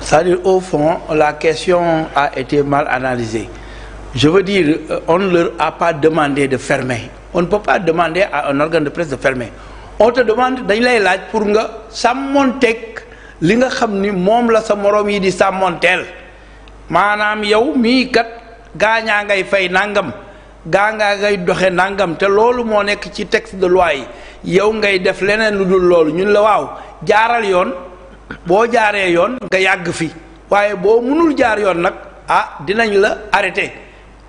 C'est-à-dire, au fond, la question a été mal analysée. Je veux dire, on ne leur a pas demandé de fermer. On ne peut pas demander à un organe de presse de fermer. On te demande dañ lay laaj pour nga sàmmonteeg li nga xam ni moom la sa morom yi di sàmmonteel maanaam yow mii kat gaañaa ngay fay nangam gaa ngaa ngay doxe nangam te loolu moo nekk ci texte de loi yi yow ngay def leneen lu dul loolu ñun la waaw jaaral yoon boo jaaree yoon nga yàgg fi waaye boo mënul jaar yoon nag ah dinañ la arrêté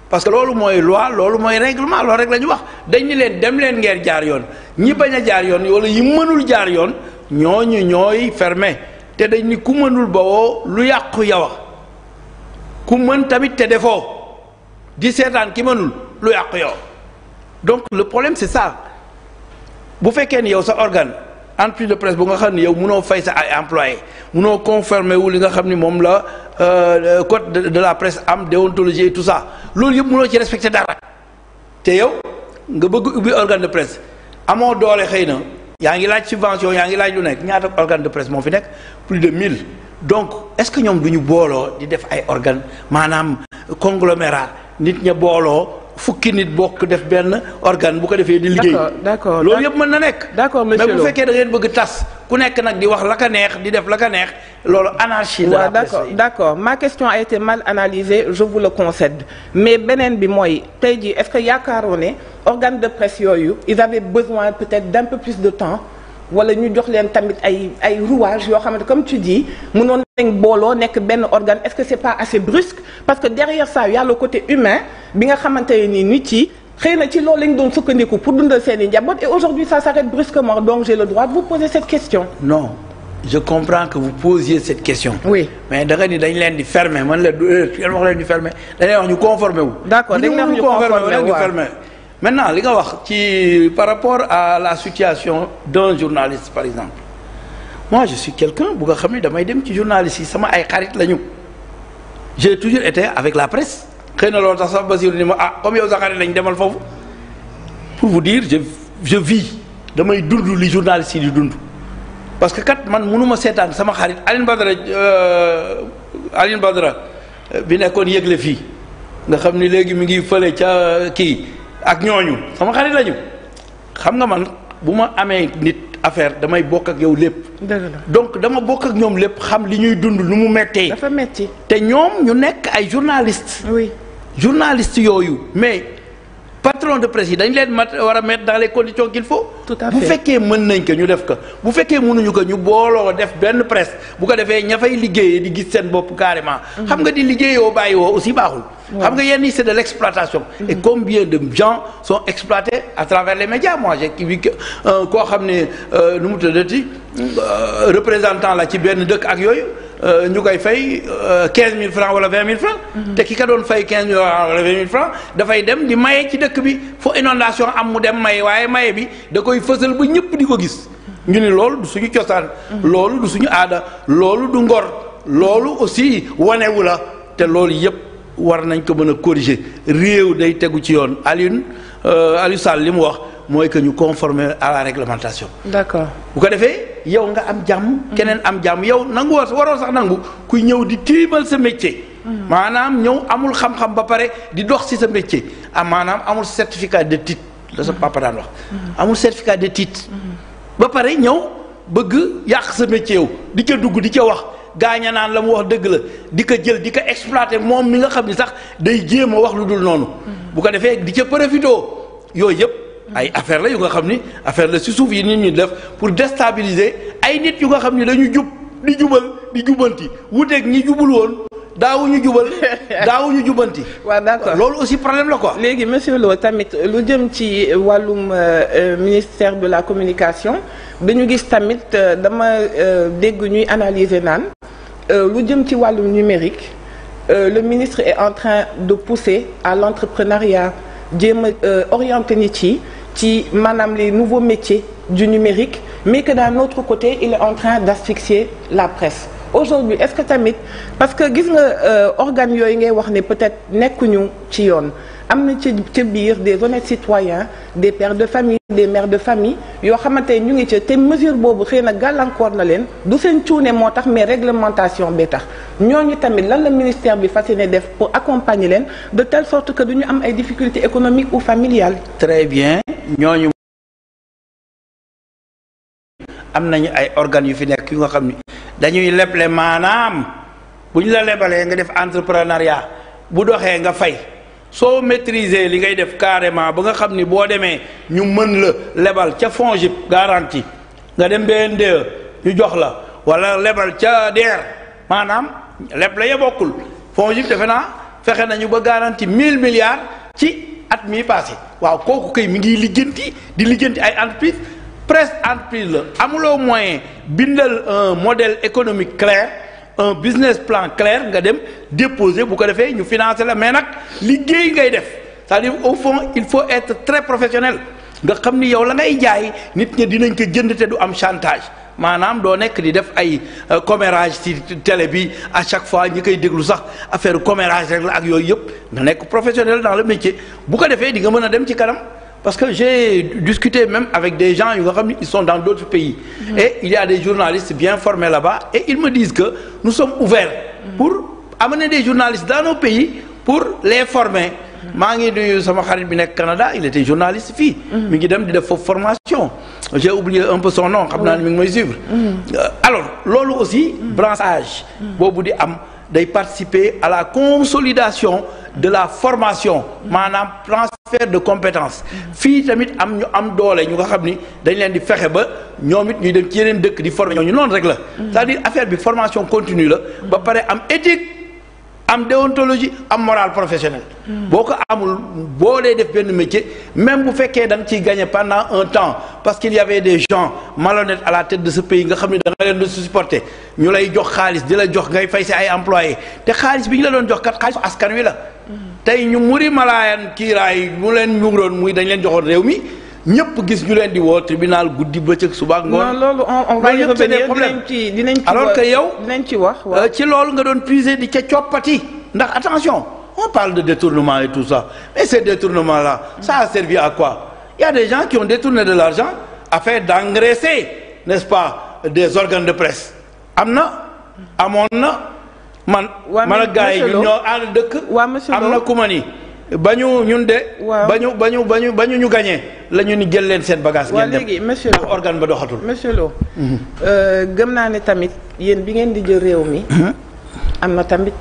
parce que loolu mooy loi loolu mooy règlement loolu rek la ñu wax dañ ni leen dem leen ngeen jaar yoon ñi bañ a jaar yoon wala yi mënul jaar yoon ñooñu ñooy fermé te dañ ni ku mënul bawoo lu yàqu yow ku mën tamit te defoo di seetaan ki mënul lu yàqu yow donc le problème c'est ça bu fekkee ni yow sa organe entreprise de presse bu nga xam ni yow mënoo fay sa ay employé mënoo conformer wu li nga xam ni moom la code de la presse am déontologie et tout ça loolu yëpp mënoo ci respecter dara te yow nga bëgg ubbi organe de presse amoo doole xëy na yaa ngi laaj subvention yaa ngi laaj lu nekk ñaata organe de presse moo fi nekk plus de 1000 donc est-ce que ñoom du ñu booloo di def ay organe maanaam conglomérat nit ña booloo fukki nit bokk def benn organe bu ko defee di liggéey. d'accord loolu yëpp mën na nekk. d'accord monsieur Lo mais bu fekkee da ngeen bëgg tas ku nekk nag di wax la ka neex di def la ka neex loolu anarchie de la presse. d'accord ma question a été mal analysée je vous le concède mais beneen bi mooy tey jii est-ce que yaakaaroon ne organe de presse yooyu ils avaient besoin peut-être d'un peu plus de temps wala ñu jox leen tamit ay rouages yoo xamante comme tu dis mënoon nañ booloo nekk benn organe est-ce que c'est pas assez brusque parce que derrière ça il y a le côté humain bi nga xamante ne nii nit yi xëy na ci loolu lañ doon sukkandiku pour dundal seen i njaboot et aujourd'hui ça s'arrête brusquement donc j'ai le droit de vous poser cette question. Non je comprends que vous posiez cette question. Oui mais da nga ni dañ leen di fermer man la kenn wax leen di fermer dañuy wax ñu conformer wu. d'accord dañ leen ñu conformer wu fermer. Maintenant li nga wax ci par rapport à la situation d'un journaliste par exemple moi je suis quelqu'un bu nga xam ne damay dem ci journaliste yi sama ay xarit lañu j'ai toujours été avec la presse xëy na loolu tax sax Basirou ni ma ah comme yow sa xarit lañ demal foofu pour vous dire je vis damay dund li journaliste yi di dund parce que kat man mënuma seetaan sama xarit Aline Badara bi nekkoon yëgle fii nga xam ni léegi mi ngi fële ca kii ak ñooñu sama xarit lañu xam nga man bu ma amee nit affaire damay bokk ak yow lépp. dëgg la donc dama bokk ak ñoom lépp xam li ñuy dund nu mu méttee. dafa métti te ñoom ñu nekk ay journalistes. oui journalistes yooyu mais patron de presse yi dañ leen war a mettre dans les conditions qu'il faut. tout à fait bu fekkee mën nañ ko ñu def ko bu fekkee mënuñu ko ñu booloo def benn presse bu ko defee ña fay liggéeyee di gis seen bopp carrément. xam nga di liggéeyoo bàyyi woo aussi baaxul. xam nga yenn yi c'est de l'exploitation. et combien de gens sont exploités à travers les médias moi j'ai vu que koo xam ne nu mu tuddati représentant la ci benn dëkk ak yooyu ñu koy fay 15 000 francs wala 20 000 francs. te ki ka doon fay 15 000 francs wala 20 000 francs dafay dem di maye ci dëkk bi fo inondation am mu dem maye waaye maye bi da koy fësal ba ñëpp di ko gis. ñu ni loolu du suñu cosaan. loolu du suñu aada loolu du ngor loolu aussi wanewu la te loolu yëpp. war nañ ko mën a corriger réew day tegu ci yoon Aliou Sall li mu wax mooy que ñu conformer à la réglementation. d'accord bu ko defee yow nga am jàmm. keneen am jàmm yow nangu waroo sax nangu kuy ñëw di tiimal sa métier. maanaam ñëw amul xam-xam ba pare di dox ci sa métier maanaam amul certificat de titre la sa papa daan wax. amul certificat de titre. ba pare ñëw bëgg yàq sa métier yow di ca dugg di ca wax. gaaña naan la mu wax dëgg la di ko jël di ko exploiter moom mi nga xam ni sax day jéem a wax lu dul noonu. bu ko defee di ca profitoo yooyu yëpp ay affaire la yu nga xam ni affaire la si suuf yi nit ñi def pour déstabiliser ay nit yu nga xam ni dañu jub di jubal di jubanti wuteeg ñi jubul woon daawuñu jubal daawuñu jubanti. waaw d'accord loolu aussi problème la quoi. léegi monsieur Lo tamit lu jëm ci wàllum ministère de la communication dañu gis tamit dama dégg ñuy analyser naan lu jëm ci wàllum numérique le ministre est en train de pousser à l'entrepreneuriat jéem a orienter nit yi ci maanaam les nouveaux métiers du numérique mais que d'un autre côté il est en train d'asphyxier la presse. Aujourd'hui est-ce que tamit parce que gis nga organes yooyu ngay wax ne peut-être nekkuñu ci yoon am na ci biir des honnêtes citoyens des pères de famille des mères de famille yoo xamante ñu ngi ci te mesure boobu xëy na gàllankoor na leen du seen cuune moo tax mais réglementation bee tax ñooñu tamit lan la ministère bi fas yéene def pour accompagner leen de telle sorte que du ñu am ay difficultés économiques ou familiales. très bien ñooñu am nañu ay organes yu fi nekk yu nga xam ni dañuy leble maanaam bu ñu la lebalee nga def entrepreneuriat bu doxee nga fay soo maîtriser li ngay def carrément ba nga xam ni boo demee ñu mën la lebal ca FONGIP garantie nga dem BNDE ñu jox la wala lebal ca DER maanaam leble ya bokkul FONGIP defe naa fexe nañu ba garantie 1000 milliards ci at mi passé waaw kooku kay mi ngi lijjanti ay entreprise presque entreprise la amuloo moyen bindal un modèle économique clair un business plan clair nga dem déposer bu ko defee ñu financer la mais nag liggéey ngay def c'est-à-dire au fond il faut être très professionnel nga xam ni yow la ngay jaay nit ñi dinañ ko jënd te du am chantage maanaam doo nekk di def ay commérage ci télé bi à chaque fois ñi koy déglu sax affaire commérage rek la ak yooyu yëpp nga nekk professionnel dans le métier bu ko defee di nga mën a dem ci kanam. Parce que j'ai discuté même avec des gens ils sont dans d'autres pays. Et il y a des journalistes bien formés là-bas et ils me disent que nous sommes ouverts pour amener des journalistes dans nos pays pour les former. maa ngi nuyu sama xarit bi nekk Canada il était journaliste fii. mi ngi dem di def foofu formation. j'ai oublié un peu son nom xam naa ne mi ngi may suivre. alors loolu aussi branchage boobu di am day participer à la consolidation de la formation maanaam transfert de compétences fii tamit am ñu am doole ñu nga xam ni dañ leen di fexe ba ñoom it ñuy dem ci yeneen dëkk di former ñooñu noonu rek la c'est-à-dire affaire bi formation continue la ba pare am éthique am déontologie am morale professionnelle boo ko amul boo dee def benn métier même bu fekkee da nga ciy gagner pendant un temps parce qu'il y avait des gens malhonnêtes à la tête de ce pays nga xam ne da nga leen di supporter ñu lay jox xaalis di la jox ngay fay si ay employés te xaalis bi ñu la doon jox kat xaalisu askan wi la tey ñu muri malaayan kiiraay mu leen ñuuroon muy dañ leen joxoon réew mi ñëpp gis ñu leen di woo tribunal guddi bëccëg suba ngoon. non loolu on va y revenir dinañ ci alors que yow dinañ ci wax ci loolu nga doon puiser di ca coppati ndax attention on parle de détournement et tout ça mais ces détournements là ça a servi à quoi il y a des gens qui ont détourné de l'argent afin d'engraisser n'est-ce pas des organes de presse amoon na man ak gars yi ñu ñoo ànd dëkk am na ku ma ni bañu ñun de bañu ñu gagné la ñu ni jël leen seen bagage ngeen dem léegi monsieur Lo organe ba doxatul monsieur Lo gëm naa ne tamit yéen bi ngeen di jël réew mi am na tamit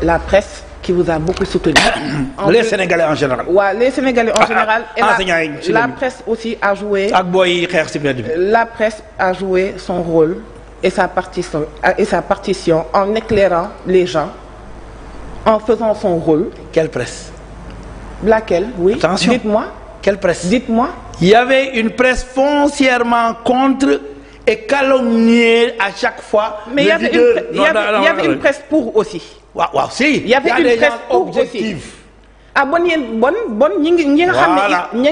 la presse qui vous a beaucoup soutenu les Sénégalais en général les Sénégalais en général et la presse aussi a joué ak booy xeex ci mbedd bi la presse a joué son rôle et sa partition en éclairant les gens en faisant son rôle. Quelle presse? Laquelle? Oui. Attention. Dites-moi. Quelle presse? Dites-moi. Il y avait une presse foncièrement contre et calomniée à chaque fois. Mais il y avait une presse pour aussi. Waaw si. Il y avait une presse pour aussi. Ah bon ñi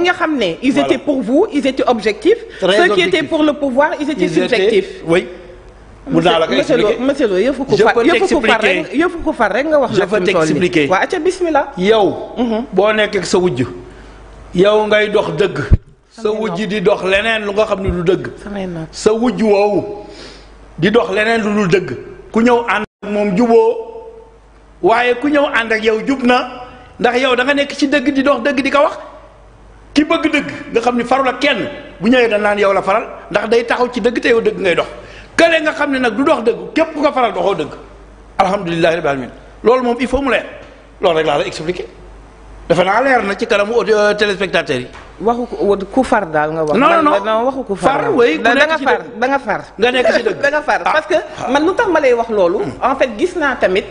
nga xam ne ils étaient pour vous, ils étaient objectifs. Ceux qui étaient pour le pouvoir, ils étaient subjectifs. Oui. monsieur Lo yëfu ko far rek nga wax. je peux t'expliquer waaw acca bismillah. yow. boo nekk ak sa wujj. yow ngay dox dëgg. sa wujj di dox leneen lu nga xam ne du dëgg. sa wujj woowu di dox leneen lu dul dëgg. ku ñëw ànd ak moom juboo waaye ku ñëw ànd ak yow jub na ndax yow da nga nekk ci dëgg di dox dëgg di ko wax. ki bëgg dëgg nga xam ni farul ak kenn bu ñëwee da naan yow la faral ndax day taxaw ci dëgg te yow dëgg ngay dox. kële nga xam ne nag du dox dëgg képp ku ko faral doxoo dëgg alhamdulilahi rabbil alamin loolu moom il faut mu leer loolu rek laa la expliquer dafa naa leer na ci kanamu téléspectateurs yi. waxu ku far daal nga wax. non waxu ku far. oui da nga far. nga nekk ci dëgg da nga far parce que man lu tax ma lay wax loolu. en fait gis naa tamit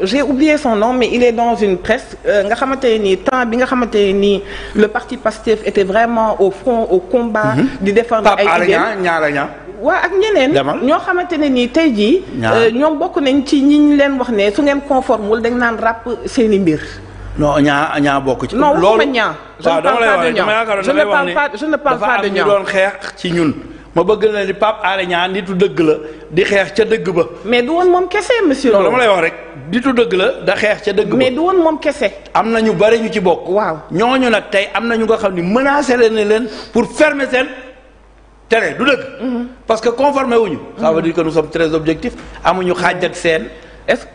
j'ai oublié son nom mais il est dans une presse nga xamante ni temps bi nga xamante ni le parti Pastef était vraiment au front au combat. di défendre ay idées waa ak ñeneen ñoo xamante ne nii tey jii ñoom bokk nañ ci ñi ñu leen wax ne su ngeen conformewul dañ naan ràpp seeni mbir. non ñaa bokk ci. non waxuma ñaa. je ne parle pas de ñaa je ne parle pas de ñaa. dafa am ñu doon xeex ci ñun ma bëgg na ni Pape Alé Niang nitu dëgg la di xeex ca dëgg ba. mais du woon moom kese monsieur. non dama lay wax rek nitu dëgg la da xeex ca dëgg ba. mais du woon moom kese. am na ñu bari ñu ci bokk. waaw ñooñu nag tey am na ñu nga xam ni menacé leen pour fermer seen télé du dëgg. parce que conformé wuñu. ça veut dire que nous sommes très objectifs amuñu xaaj ak seen.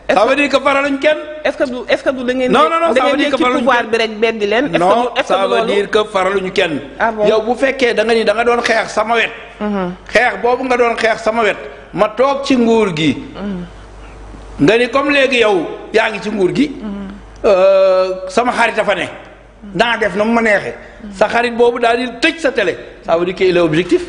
ça veut dire que faraluñ kenn. est-ce que du da ngeen. non ça veut dire que ci pouvoir bi rek beddi leen. non ça veut dire que faraluñu kenn. yow bu fekkee da nga ni da nga doon xeex sama wet. xeex boobu nga doon xeex sama wet ma toog ci nguur gi. nga ni comme léegi yow yaa ngi ci nguur gi. sama xarit a fa ne. naa def na mu ma neexee. sa xarit boobu daal di tëj sa télé. ça veut dire qu'il est objectif.